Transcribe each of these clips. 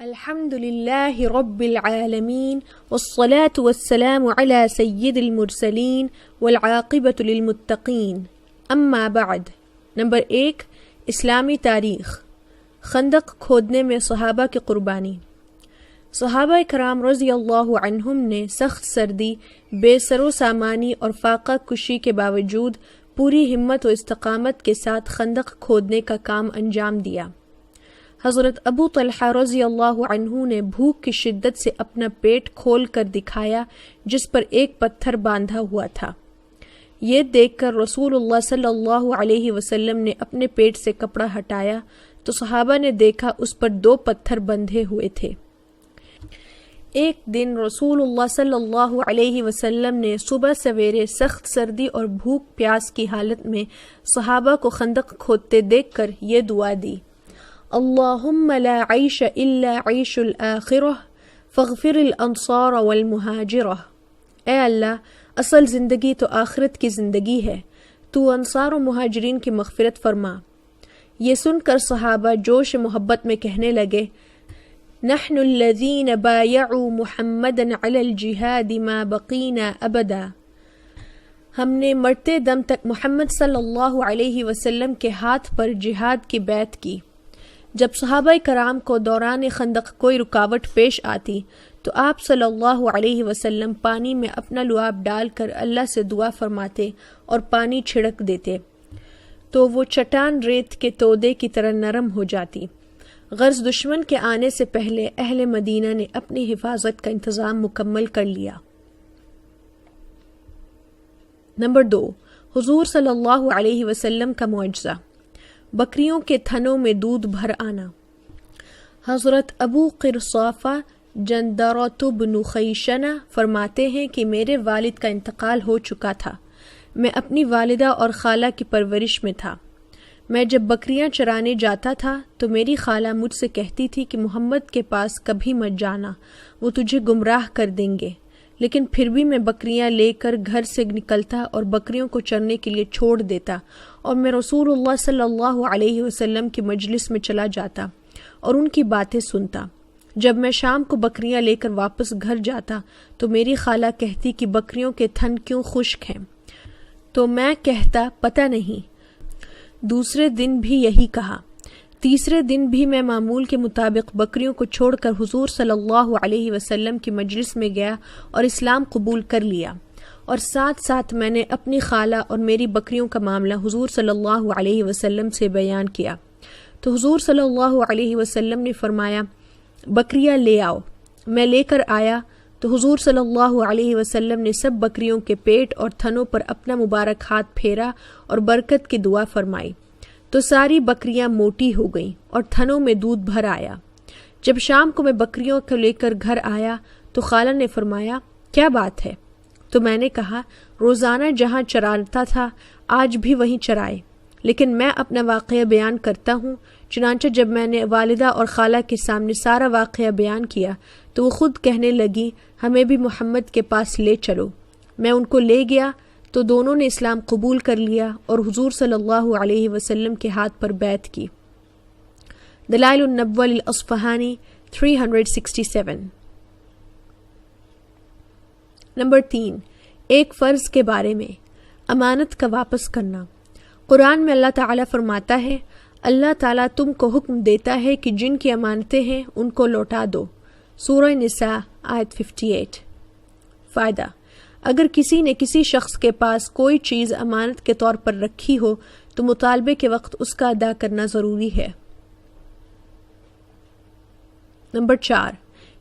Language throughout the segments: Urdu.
الحمد لله رب العالمين والصلاة والسلام على سيد المرسلين والعاقبة للمتقين اما بعد۔ نمبر 1، اسلامی تاریخ۔ خندق کھودنے میں صحابہ کی قربانی۔ صحابہ کرام رضی اللہ عنہم نے سخت سردی، بے سر و سامانی اور فاقہ کشی کے باوجود پوری ہمت و استقامت کے ساتھ خندق کھودنے کا کام انجام دیا۔ حضرت ابو طلحہ رضی اللہ عنہ نے بھوک کی شدت سے اپنا پیٹ کھول کر دکھایا جس پر ایک پتھر باندھا ہوا تھا۔ یہ دیکھ کر رسول اللہ صلی اللہ علیہ وسلم نے اپنے پیٹ سے کپڑا ہٹایا تو صحابہ نے دیکھا اس پر 2 پتھر بندھے ہوئے تھے۔ ایک دن رسول اللہ صلی اللہ علیہ وسلم نے صبح سویرے سخت سردی اور بھوک پیاس کی حالت میں صحابہ کو خندق کھودتے دیکھ کر یہ دعا دی: اللہم لا عیش الا عیش الآخرہ فاغفر الانصار والمہاجرہ۔ اے اللہ، اصل زندگی تو آخرت کی زندگی ہے، تو انصار و مہاجرین کی مغفرت فرما۔ یہ سن کر صحابہ جوش محبت میں کہنے لگے: نحن الذین بایعوا محمدا علی الجہاد ما بقینا ابدا۔ ہم نے مرتے دم تک محمد صلی اللہ علیہ وسلم کے ہاتھ پر جہاد کی بیعت کی۔ جب صحابہ کرام کو دوران خندق کوئی رکاوٹ پیش آتی تو آپ صلی اللہ علیہ وسلم پانی میں اپنا لعاب ڈال کر اللہ سے دعا فرماتے اور پانی چھڑک دیتے تو وہ چٹان ریت کے تودے کی طرح نرم ہو جاتی۔ غرض دشمن کے آنے سے پہلے اہل مدینہ نے اپنی حفاظت کا انتظام مکمل کر لیا۔ نمبر 2، حضور صلی اللہ علیہ وسلم کا معجزہ، بکریوں کے تھنوں میں دودھ بھر آنا۔ حضرت ابو قرصافہ جندرۃ بن خیشنہ فرماتے ہیں کہ میرے والد کا انتقال ہو چکا تھا۔ میں اپنی والدہ اور خالہ کی پرورش میں تھا۔ میں جب بکریاں چرانے جاتا تھا تو میری خالہ مجھ سے کہتی تھی کہ محمد کے پاس کبھی مت جانا، وہ تجھے گمراہ کر دیں گے، لیکن پھر بھی میں بکریاں لے کر گھر سے نکلتا اور بکریوں کو چرنے کے لیے چھوڑ دیتا اور میں رسول اللہ صلی اللہ علیہ وسلم کی مجلس میں چلا جاتا اور ان کی باتیں سنتا۔ جب میں شام کو بکریاں لے کر واپس گھر جاتا تو میری خالہ کہتی کہ بکریوں کے تھن کیوں خشک ہیں، تو میں کہتا پتہ نہیں۔ دوسرے دن بھی یہی کہا۔ تیسرے دن بھی میں معمول کے مطابق بکریوں کو چھوڑ کر حضور صلی اللہ علیہ وسلم کی مجلس میں گیا اور اسلام قبول کر لیا، اور ساتھ ساتھ میں نے اپنی خالہ اور میری بکریوں کا معاملہ حضور صلی اللہ علیہ وسلم سے بیان کیا تو حضور صلی اللہ علیہ وسلم نے فرمایا بکریاں لے آؤ۔ میں لے کر آیا تو حضور صلی اللہ علیہ وسلم نے سب بکریوں کے پیٹ اور تھنوں پر اپنا مبارک ہاتھ پھیرا اور برکت کی دعا فرمائی تو ساری بکریاں موٹی ہو گئیں اور تھنوں میں دودھ بھر آیا۔ جب شام کو میں بکریوں کو لے کر گھر آیا تو خالہ نے فرمایا کیا بات ہے؟ تو میں نے کہا روزانہ جہاں چراتا تھا آج بھی وہیں چرائے، لیکن میں اپنا واقعہ بیان کرتا ہوں۔ چنانچہ جب میں نے والدہ اور خالہ کے سامنے سارا واقعہ بیان کیا تو وہ خود کہنے لگی ہمیں بھی محمد کے پاس لے چلو۔ میں ان کو لے گیا تو دونوں نے اسلام قبول کر لیا اور حضور صلی اللہ علیہ وسلم کے ہاتھ پر بیعت کی۔ دلائل النبوہ للاصفہانی 367۔ نمبر 3، ایک فرض کے بارے میں، امانت کا واپس کرنا۔ قرآن میں اللہ تعالیٰ فرماتا ہے اللہ تعالیٰ تم کو حکم دیتا ہے کہ جن کی امانتیں ہیں ان کو لوٹا دو۔ سورہ نساء آیت 58۔ فائدہ: اگر کسی نے کسی شخص کے پاس کوئی چیز امانت کے طور پر رکھی ہو تو مطالبے کے وقت اس کا ادا کرنا ضروری ہے۔ نمبر 4،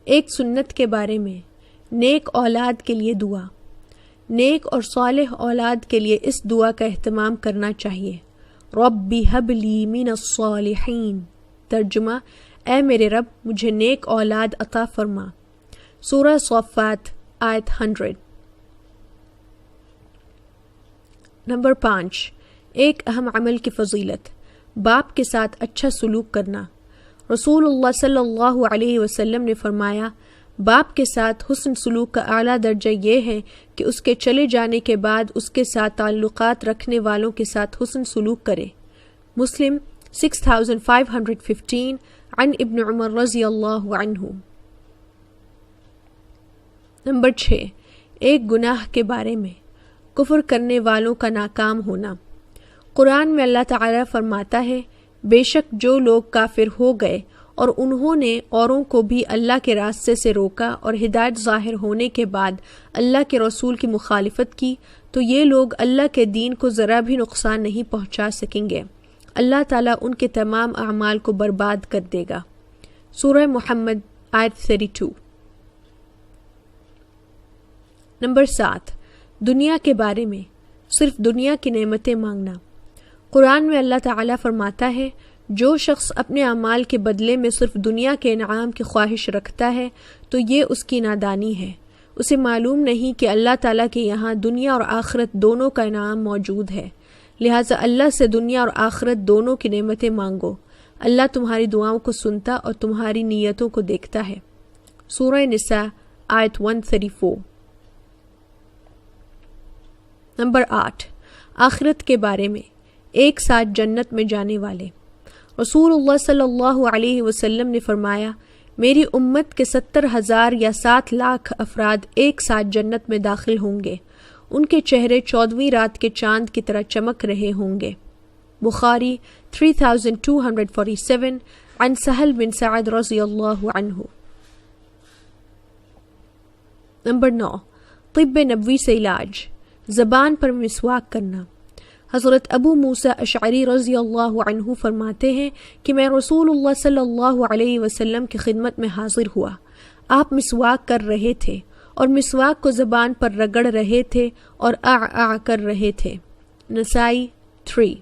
ایک سنت کے بارے میں، نیک اولاد کے لیے دعا۔ نیک اور صالح اولاد کے لیے اس دعا کا اہتمام کرنا چاہیے۔ رب ہب لی من الصالحین۔ ترجمہ: اے میرے رب مجھے نیک اولاد عطا فرما۔ سورہ صافات آیت 100۔ نمبر 5، ایک اہم عمل کی فضیلت، باپ کے ساتھ اچھا سلوک کرنا۔ رسول اللہ صلی اللہ علیہ وسلم نے فرمایا باپ کے ساتھ حسن سلوک کا اعلیٰ درجہ یہ ہے کہ اس کے چلے جانے کے بعد اس کے ساتھ تعلقات رکھنے والوں کے ساتھ حسن سلوک کرے۔ مسلم 6515، عن ابن عمر رضی اللہ عنہ۔ نمبر 6، ایک گناہ کے بارے میں کفر کرنے والوں کا ناکام ہونا۔ قرآن میں اللہ تعالیٰ فرماتا ہے، بے شک جو لوگ کافر ہو گئے اور انہوں نے اوروں کو بھی اللہ کے راستے سے روکا اور ہدایت ظاہر ہونے کے بعد اللہ کے رسول کی مخالفت کی، تو یہ لوگ اللہ کے دین کو ذرا بھی نقصان نہیں پہنچا سکیں گے۔ اللہ تعالیٰ ان کے تمام اعمال کو برباد کر دے گا۔ سورہ محمد آیت 32۔ نمبر 7، دنیا کے بارے میں صرف دنیا کی نعمتیں مانگنا۔ قرآن میں اللہ تعالیٰ فرماتا ہے، جو شخص اپنے اعمال کے بدلے میں صرف دنیا کے انعام کی خواہش رکھتا ہے تو یہ اس کی نادانی ہے۔ اسے معلوم نہیں کہ اللہ تعالیٰ کے یہاں دنیا اور آخرت دونوں کا انعام موجود ہے، لہٰذا اللہ سے دنیا اور آخرت دونوں کی نعمتیں مانگو۔ اللہ تمہاری دعاؤں کو سنتا اور تمہاری نیتوں کو دیکھتا ہے۔ سورہ نساء آیت 134۔ نمبر 8، آخرت کے بارے میں ایک ساتھ جنت میں جانے والے۔ رسول اللہ صلی اللہ علیہ وسلم نے فرمایا، میری امت کے 70,000 یا 7 لاکھ افراد ایک ساتھ جنت میں داخل ہوں گے، ان کے چہرے 14ویں رات کے چاند کی طرح چمک رہے ہوں گے۔ بخاری 3247 عن سہل بن سعد رضی اللہ عنہ۔ نمبر 9، طب نبوی سے علاج، زبان پر مسواک کرنا۔ حضرت ابو موسیٰ اشعری رضی اللہ عنہ فرماتے ہیں کہ میں رسول اللہ صلی اللہ علیہ وسلم کی خدمت میں حاضر ہوا۔ آپ مسواک کر رہے تھے اور مسواک کو زبان پر رگڑ رہے تھے اور آ کر رہے تھے۔ نسائی 3۔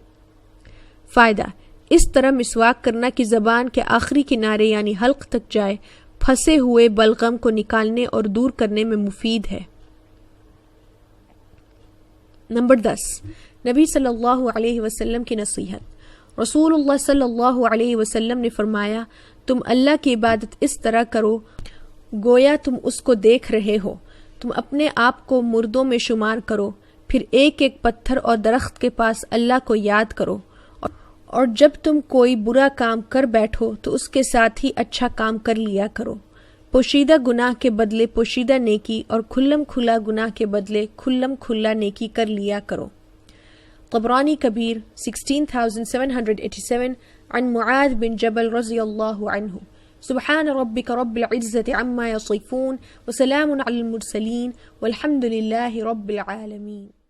فائدہ، اس طرح مسواک کرنا کہ زبان کے آخری کنارے یعنی حلق تک جائے، پھنسے ہوئے بلغم کو نکالنے اور دور کرنے میں مفید ہے۔ نمبر 10، نبی صلی اللہ علیہ وسلم کی نصیحت۔ رسول اللہ صلی اللہ علیہ وسلم نے فرمایا، تم اللہ کی عبادت اس طرح کرو گویا تم اس کو دیکھ رہے ہو۔ تم اپنے آپ کو مردوں میں شمار کرو، پھر ایک ایک پتھر اور درخت کے پاس اللہ کو یاد کرو، اور جب تم کوئی برا کام کر بیٹھو تو اس کے ساتھ ہی اچھا کام کر لیا کرو۔ پوشیدہ گناہ کے بدلے پوشیدہ نیکی اور کھلم کھلا گناہ کے بدلے کھلم کھلا نیکی کر لیا کرو۔ طبرانی کبیر 16787 عن معاذ بن جبل رضی اللہ عنہ۔ سبحان ربک رب العزة عما یصفون وسلام علی المرسلین والحمد للہ رب العالمین۔